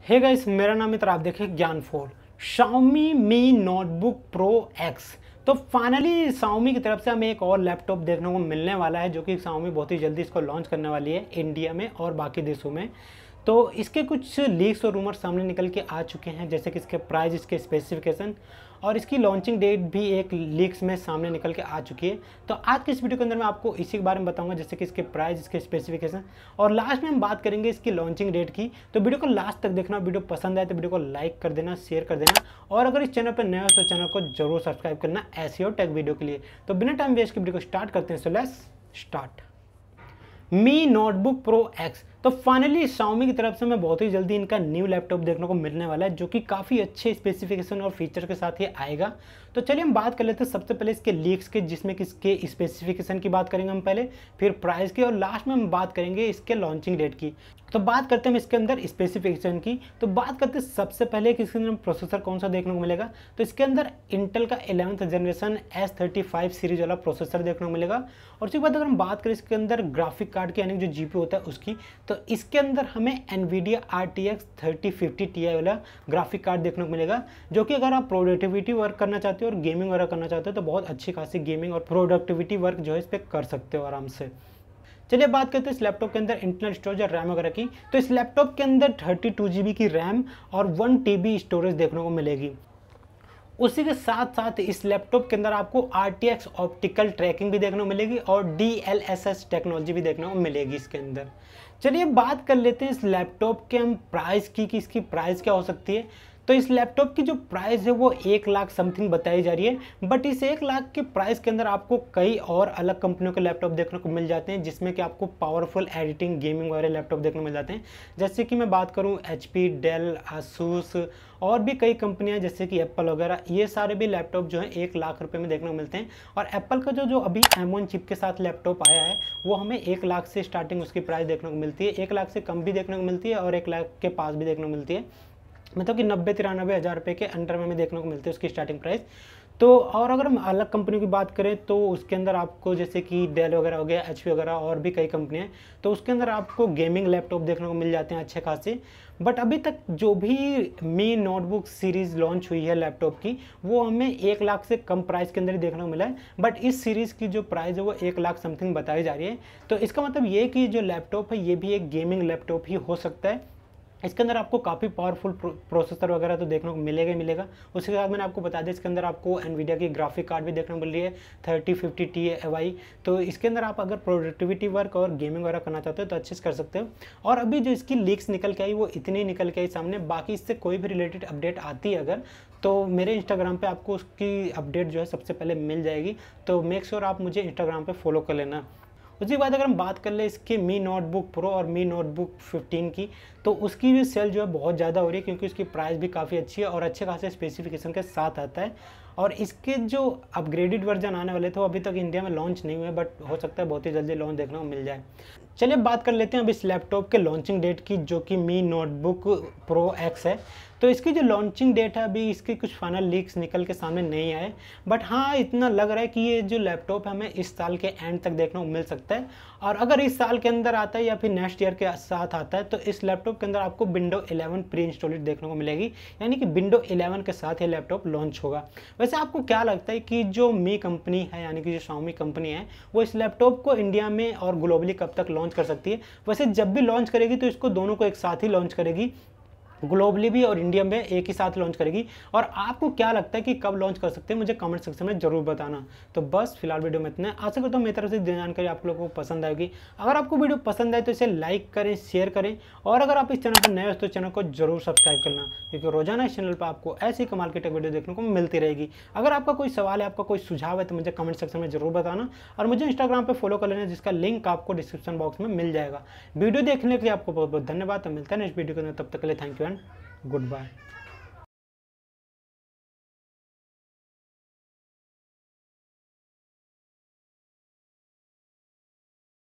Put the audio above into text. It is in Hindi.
हे गाइस, मेरा नाम है और आप देखें ज्ञान four. Xiaomi Mi notebook pro x. तो फाइनली Xiaomi की तरफ से हमें एक और लैपटॉप देखने को मिलने वाला है, जो कि Xiaomi बहुत ही जल्दी इसको लॉन्च करने वाली है इंडिया में और बाकी देशों में। तो इसके कुछ लीक्स और रूमर सामने निकल के आ चुके हैं, जैसे कि इसके प्राइस, इसके स्पेसिफिकेशन और इसकी लॉन्चिंग डेट भी एक लीक्स में सामने निकल के आ चुकी है। तो आज की इस वीडियो के अंदर मैं आपको इसी के बारे में बताऊंगा, जैसे कि इसके प्राइस, इसके स्पेसिफिकेशन और लास्ट में हम बात करेंगे इसकी लॉन्चिंग डेट की। तो वीडियो को लास्ट तक देखना। वीडियो पसंद आए तो वीडियो को लाइक कर देना, शेयर कर देना और अगर इस चैनल पर नया हो तो चैनल को जरूर सब्सक्राइब करना ऐसी और टेक वीडियो के लिए। तो बिना टाइम वेस्ट के वीडियो को स्टार्ट करते हैं। So let's start. Me notebook pro x. तो फाइनली Xiaomi की तरफ से मैं बहुत ही जल्दी इनका न्यू लैपटॉप देखने को मिलने वाला है, जो कि काफ़ी अच्छे स्पेसिफिकेशन और फीचर के साथ ही आएगा। तो चलिए हम बात कर लेते हैं सबसे पहले इसके लीक्स के, जिसमें कि इसके स्पेसिफिकेशन की बात करेंगे हम पहले, फिर प्राइस की और लास्ट में हम बात करेंगे इसके लॉन्चिंग डेट की। तो बात करते हैं हम इसके अंदर स्पेसिफिकेशन की। तो बात करते हैं सबसे पहले कि इसके अंदर प्रोसेसर कौन सा देखने को मिलेगा। तो इसके अंदर इंटेल का 11th जनरेशन S35 सीरीज वाला प्रोसेसर देखने को मिलेगा। और उसके बाद अगर हम बात करें इसके अंदर ग्राफिक कार्ड की, यानी जो जीपीयू होता है उसकी, तो इसके अंदर हमें NVIDIA RTX 3050 Ti वाला ग्राफिक कार्ड देखने को मिलेगा, जो कि अगर आप प्रोडक्टिविटी वर्क करना चाहते हो और गेमिंग वगैरह करना चाहते हो तो बहुत अच्छी खासी गेमिंग और प्रोडक्टिविटी वर्क जो है इस पर कर सकते हो आराम से। चलिए बात करते हैं इस लैपटॉप के अंदर इंटरनल स्टोरेज और रैम वगैरह की। तो इस लैपटॉप के अंदर 32 GB की रैम और 1 TB स्टोरेज देखने को मिलेगी। उसी के साथ साथ इस लैपटॉप के अंदर आपको RTX ऑप्टिकल ट्रैकिंग भी देखने को मिलेगी और DLSS टेक्नोलॉजी भी देखने को मिलेगी इसके अंदर। चलिए बात कर लेते हैं इस लैपटॉप के हम प्राइस की, कि इसकी प्राइस क्या हो सकती है। तो इस लैपटॉप की जो प्राइस है वो 1 लाख समथिंग बताई जा रही है, बट इस 1 लाख के प्राइस के अंदर आपको कई और अलग कंपनियों के लैपटॉप देखने को मिल जाते हैं, जिसमें कि आपको पावरफुल एडिटिंग गेमिंग वाले लैपटॉप देखने को मिल जाते हैं। जैसे कि मैं बात करूं HP, डेल, आसूस और भी कई कंपनियां जैसे कि एप्पल वगैरह, ये सारे भी लैपटॉप जो है 1 लाख रुपए में देखने को मिलते हैं। और एप्पल का जो अभी M1 चिप के साथ लैपटॉप आया है वो हमें 1 लाख से स्टार्टिंग उसकी प्राइस देखने को मिलती है। 1 लाख से कम भी देखने को मिलती है और 1 लाख के पास भी देखने को मिलती है, मतलब कि 90-93 हज़ार रुपये के अंडर में हमें देखने को मिलती है उसकी स्टार्टिंग प्राइस। तो और अगर हम अलग कंपनियों की बात करें तो उसके अंदर आपको जैसे कि डेल वगैरह हो गया, HP वगैरह और भी कई कंपनियां, तो उसके अंदर आपको गेमिंग लैपटॉप देखने को मिल जाते हैं अच्छे खासे। बट अभी तक जो भी मी नोटबुक सीरीज़ लॉन्च हुई है लैपटॉप की, वो हमें 1 लाख से कम प्राइस के अंदर ही देखने को मिला है। बट इस सीरीज़ की जो प्राइस है वो 1 लाख समथिंग बताई जा रही है। तो इसका मतलब ये कि जो लैपटॉप है ये भी एक गेमिंग लैपटॉप ही हो सकता है। इसके अंदर आपको काफ़ी पावरफुल प्रोसेसर वगैरह तो देखने को मिलेगा ही मिलेगा। उसके बाद मैंने आपको बता दिया इसके अंदर आपको NVIDIA की ग्राफिक कार्ड भी देखने को मिल रही है 3050 Ti। तो इसके अंदर आप अगर प्रोडक्टिविटी वर्क और गेमिंग वगैरह करना चाहते हो तो अच्छे से कर सकते हो। और अभी जो इसकी लीक्स निकल के आई वो इतनी निकल के आई सामने, बाकी इससे कोई भी रिलेटेड अपडेट आती है अगर, तो मेरे इंस्टाग्राम पे आपको उसकी अपडेट जो है सबसे पहले मिल जाएगी। तो मेक श्योर आप मुझे इंस्टाग्राम पे फॉलो कर लेना। उसके बाद अगर हम बात कर ले इसके मी नोटबुक प्रो और मी नोटबुक 15 की, तो उसकी भी सेल जो है बहुत ज़्यादा हो रही है, क्योंकि उसकी प्राइस भी काफ़ी अच्छी है और अच्छे खासे स्पेसिफिकेशन के साथ आता है। और इसके जो अपग्रेडेड वर्जन आने वाले थे वो अभी तक इंडिया में लॉन्च नहीं हुए, बट हो सकता है बहुत ही जल्दी लॉन्च देखने को मिल जाए। चलिए बात कर लेते हैं अब इस लैपटॉप के लॉन्चिंग डेट की, जो कि मी नोटबुक प्रो एक्स है। तो इसकी जो लॉन्चिंग डेट है अभी इसके कुछ फाइनल लीक्स निकल के सामने नहीं आए, बट हाँ इतना लग रहा है कि ये जो लैपटॉप है हमें इस साल के एंड तक देखने को मिल सकता है। और अगर इस साल के अंदर आता है या फिर नेक्स्ट ईयर के साथ आता है तो इस लैपटॉप के अंदर आपको विंडो 11 प्री इंस्टॉलेड देखने को मिलेगी, यानी कि विंडो 11 के साथ ये लैपटॉप लॉन्च होगा। वैसे आपको क्या लगता है कि जो मी कंपनी है, यानी कि जो Xiaomi कंपनी है, वो इस लैपटॉप को इंडिया में और ग्लोबली कब तक लॉन्च कर सकती है? वैसे जब भी लॉन्च करेगी तो इसको दोनों को एक साथ ही लॉन्च करेगी, ग्लोबली भी और इंडिया में एक ही साथ लॉन्च करेगी। और आपको क्या लगता है कि कब लॉन्च कर सकते हैं, मुझे कमेंट सेक्शन में जरूर बताना। तो बस फिलहाल वीडियो में इतना। आशा करता हूँ मेरी तरफ से जानकारी आप लोगों को पसंद आएगी। अगर आपको वीडियो पसंद आए तो इसे लाइक करें, शेयर करें और अगर आप इस चैनल पर नए हो तो चैनल को जरूर सब्सक्राइब करना, क्योंकि रोजाना इस चैनल पर आपको ऐसी कमाल की टेक वीडियो देखने को मिलती रहेगी। अगर आपका कोई सवाल है, आपका कोई सुझाव है तो मुझे कमेंट सेक्शन में जरूर बताना और मुझे इंस्टाग्राम पर फॉलो कर लेना, जिसका लिंक आपको डिस्क्रिप्शन बॉक्स में मिल जाएगा। वीडियो देखने के लिए आपको बहुत बहुत धन्यवाद। तो मिलता है नेक्स्ट वीडियो के अंदर, तब तक के लिए थैंक यू एंड goodbye।